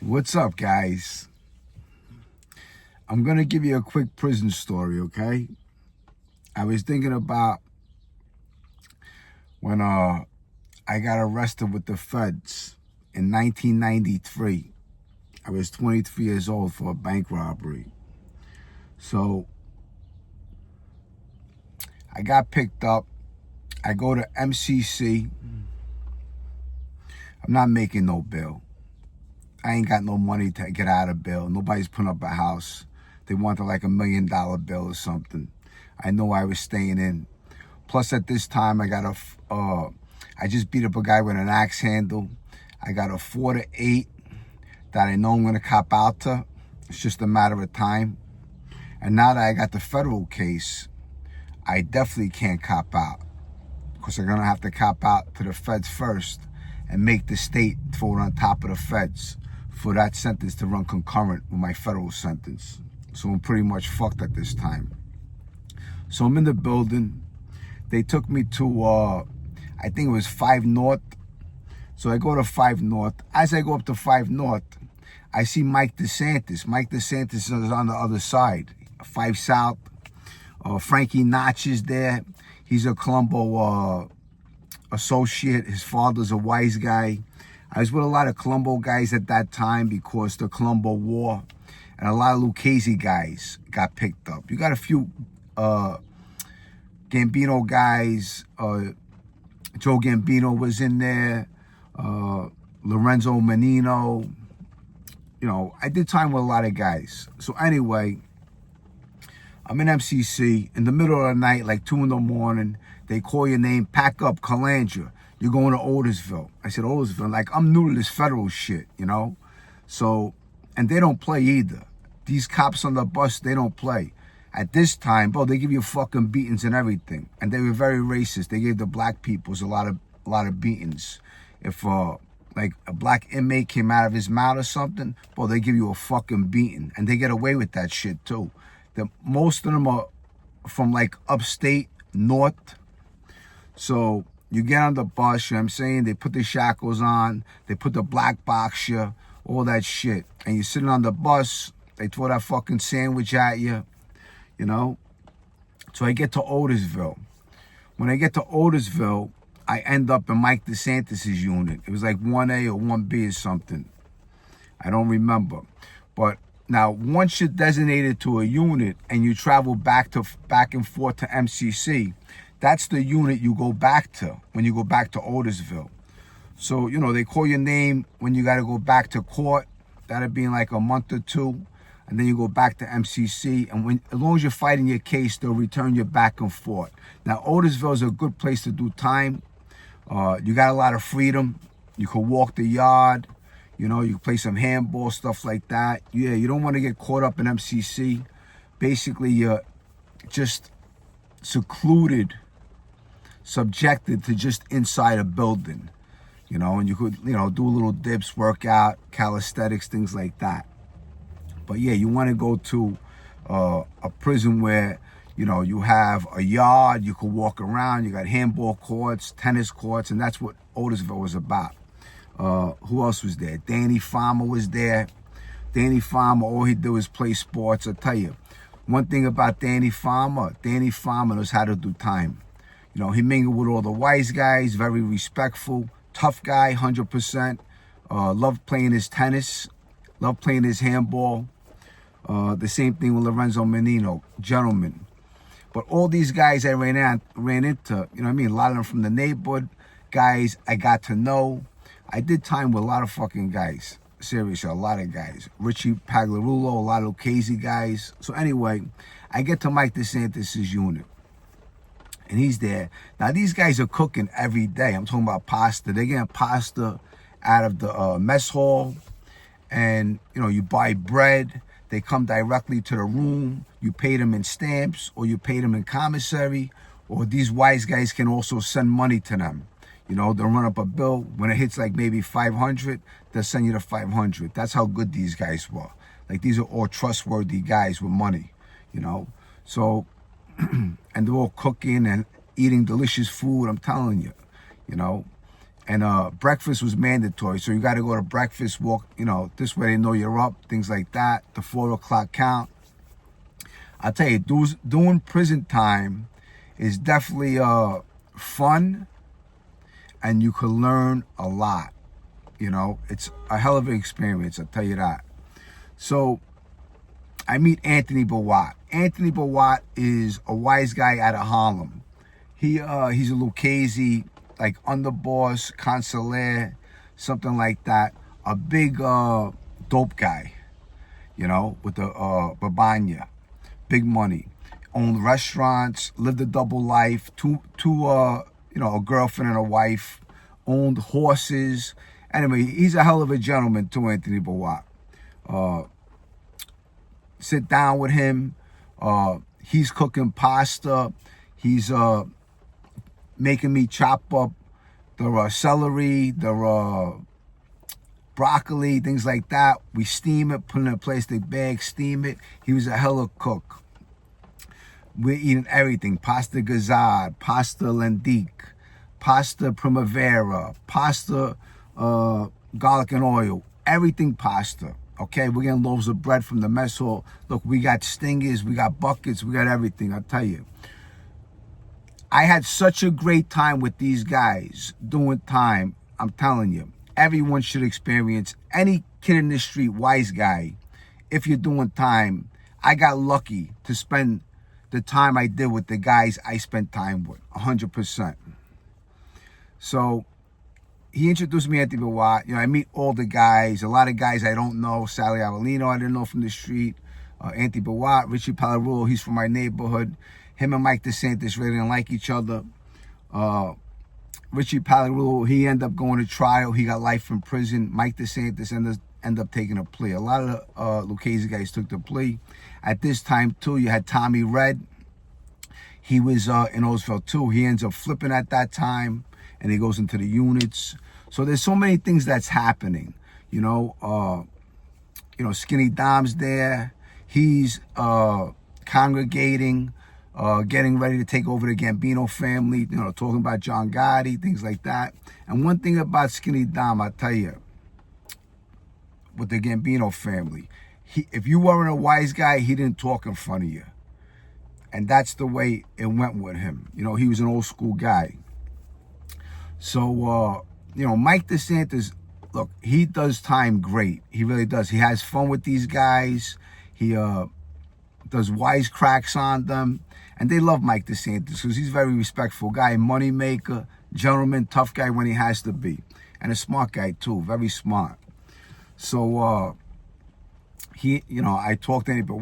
What's up, guys? I'm gonna give you a quick prison story, okay? I was thinking about when I got arrested with the feds in 1993. I was 23 years old for a bank robbery. So I got picked up. I go to MCC. I'm not making no bail. I ain't got no money to get out of bail. Nobody's putting up a house. They wanted like $1 million bill or something. I know I was staying in. Plus at this time, I just beat up a guy with an axe handle. I got a 4 to 8 that I know I'm gonna cop out to. It's just a matter of time. And now that I got the federal case, I definitely can't cop out, because they're gonna have to cop out to the feds first and make the state throw it on top of the feds for that sentence to run concurrent with my federal sentence. So I'm pretty much fucked at this time. So I'm in the building. They took me to, I think it was 5 North. So I go to 5 North. As I go up to 5 North, I see Mike Desantis. Mike Desantis is on the other side, 5 South. Frankie Notch is there. He's a Colombo associate. His father's a wise guy. I was with a lot of Colombo guys at that time because the Colombo War, and a lot of Lucchese guys got picked up. You got a few Gambino guys. Joe Gambino was in there. Lorenzo Menino. You know, I did time with a lot of guys. So anyway, I'm in MCC. In the middle of the night, like 2 in the morning, they call your name, pack up, Calandra. You're going to Otisville. I said, Otisville? Like, I'm new to this federal shit, you know? So, and they don't play either. These cops on the bus, they don't play. At this time, bro, they give you fucking beatings and everything. And they were very racist. They gave the black peoples a lot of beatings. If, like, a black inmate came out of his mouth or something, bro, they give you a fucking beating. And they get away with that shit, too. Most of them are from, like, upstate north. So you get on the bus, you know what I'm saying? They put the shackles on. They put the black box you, all that shit. And you're sitting on the bus. They throw that fucking sandwich at you, you know? So I get to Otisville. When I get to Otisville, I end up in Mike DeSantis' unit. It was like 1A or 1B or something. I don't remember. But now, once you're designated to a unit and you travel back and forth to MCC, that's the unit you go back to when you go back to Otisville. So, you know, they call your name when you got to go back to court. That'll be in like a month or 2. And then you go back to MCC. And as long as you're fighting your case, they'll return you back and forth. Now, Otisville is a good place to do time. You got a lot of freedom. You can walk the yard. You know, you can play some handball, stuff like that. Yeah, you don't want to get caught up in MCC. Basically, you're just secluded, subjected to just inside a building, you know, and you could, you know, do little dips, work out, calisthenics, things like that. But yeah, you want to go to a prison where, you know, you have a yard, you can walk around, you got handball courts, tennis courts, and that's what Otisville was about. Who else was there? Fama was there. Fama, all he did was play sports. I'll tell you, one thing about Fama knows how to do time. You know, he mingled with all the wise guys, very respectful, tough guy, 100%. Loved playing his tennis, loved playing his handball. The same thing with Lorenzo Menino, gentleman. But all these guys I ran into, you know what I mean? A lot of them from the neighborhood, guys I got to know. I did time with a lot of fucking guys. Seriously, a lot of guys. Richie Paglarulo, a lot of Lucchese guys. So anyway, I get to Mike DeSantis' unit. And he's there. Now, these guys are cooking every day. I'm talking about pasta. They're getting pasta out of the mess hall. And, you know, you buy bread. They come directly to the room. You pay them in stamps, or you pay them in commissary. Or these wise guys can also send money to them. You know, they'll run up a bill. When it hits like maybe 500, they'll send you the 500. That's how good these guys were. Like, these are all trustworthy guys with money, you know. So, and they're all cooking and eating delicious food, I'm telling you, you know. And breakfast was mandatory. So you got to go to breakfast, walk, this way they know you're up, things like that. The 4 o'clock count. I'll tell you, doing prison time is definitely fun, and you can learn a lot. It's a hell of an experience, I'll tell you that. So I meet Anthony Bowat. Anthony Bowat is a wise guy out of Harlem. He's a Lucchese, like underboss, consigliere, something like that. A big dope guy, with the babanya, big money. Owned restaurants, lived a double life, two a girlfriend and a wife, owned horses. Anyway, he's a hell of a gentleman too, Anthony Bowat. Sit down with him. He's cooking pasta. He's making me chop up the celery, the broccoli, things like that. We steam it, put it in a plastic bag, steam it. He was a hella cook. We're eating everything. Pasta gazzard, pasta lentique, pasta primavera, pasta garlic and oil, everything pasta. Okay, we're getting loaves of bread from the mess hall. Look, we got stingers, we got buckets, we got everything, I'll tell you. I had such a great time with these guys doing time. I'm telling you, everyone should experience. Any kid in the street, wise guy, if you're doing time. I got lucky to spend the time I did with the guys I spent time with, 100%. So he introduced me to Anthony Bowat. I meet all the guys. A lot of guys I don't know. Sally Avellino, I didn't know from the street. Anthony Bowat, Richie Palarulo, he's from my neighborhood. Him and Mike Desantis really didn't like each other. Richie Palarulo, he ended up going to trial. He got life in prison. Mike Desantis ended up taking a plea. A lot of the Lucchese guys took the plea. At this time, too, you had Tommy Red. He was in Otisville, too. He ends up flipping at that time, and he goes into the units. So there's so many things that's happening. Skinny Dom's there. He's congregating, getting ready to take over the Gambino family, talking about John Gotti, things like that. And one thing about Skinny Dom, I'll tell you, with the Gambino family, if you weren't a wise guy, he didn't talk in front of you. And that's the way it went with him. He was an old school guy. So, Mike Desantis, look, he does time great. He really does. He has fun with these guys. He does wisecracks on them. And they love Mike Desantis because he's a very respectful guy, money maker, gentleman, tough guy when he has to be. And a smart guy, too, very smart. So, I talked to anybody,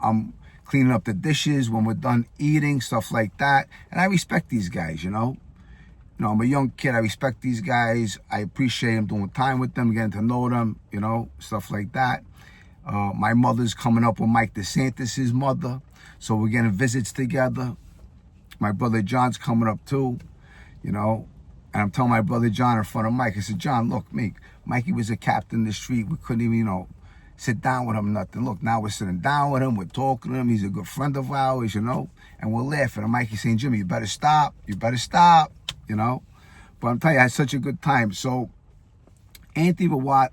I'm cleaning up the dishes when we're done eating, stuff like that. And I respect these guys, I'm a young kid. I respect these guys. I appreciate them, doing time with them, getting to know them, stuff like that. My mother's coming up with Mike DeSantis' mother. So we're getting visits together. My brother John's coming up too, And I'm telling my brother John in front of Mike, I said, John, look, Mikey was a captain in the street. We couldn't even, sit down with him, nothing. Look, now we're sitting down with him. We're talking to him. He's a good friend of ours, And we're laughing. And Mikey's saying, Jimmy, you better stop. You better stop, But I'm telling you, I had such a good time. So Anthony Bowat,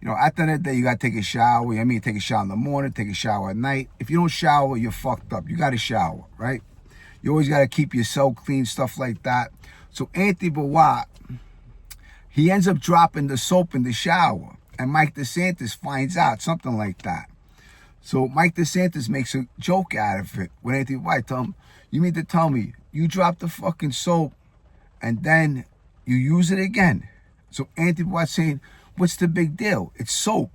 at the end of the day, you got to take a shower. Take a shower in the morning, take a shower at night. If you don't shower, you're fucked up. You got to shower, right? You always got to keep your cell clean, stuff like that. So Anthony Bowat, he ends up dropping the soap in the shower. And Mike DeSantis finds out, something like that. So Mike DeSantis makes a joke out of it. When Anthony Bowat tell him, you mean to tell me you dropped the fucking soap and then you use it again? So Anthony Bowat's saying, what's the big deal? It's soap.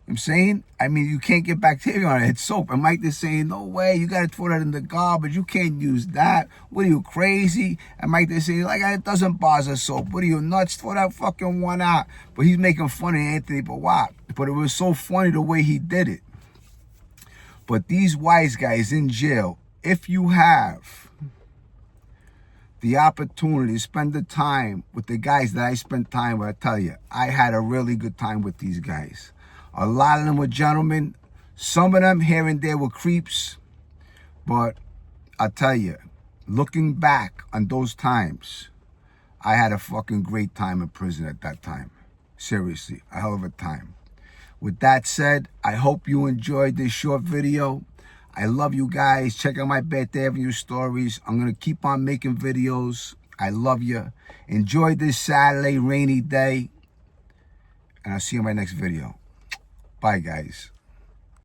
I'm saying? You can't get bacteria on it. It's soap. And Mike is saying, no way. You got to throw that in the garbage. You can't use that. What are you, crazy? And Mike is saying, it doesn't bother soap. What are you, nuts? Throw that fucking one out. But he's making fun of Anthony Bowat. But it was so funny the way he did it. But these wise guys in jail, if you have the opportunity to spend the time with the guys that I spent time with, I tell you, I had a really good time with these guys. A lot of them were gentlemen. Some of them here and there were creeps. But I'll tell you, looking back on those times, I had a fucking great time in prison at that time. Seriously, a hell of a time. With that said, I hope you enjoyed this short video. I love you guys. Check out my Birthday Avenue stories. I'm going to keep on making videos. I love you. Enjoy this Saturday rainy day. And I'll see you in my next video. Bye, guys.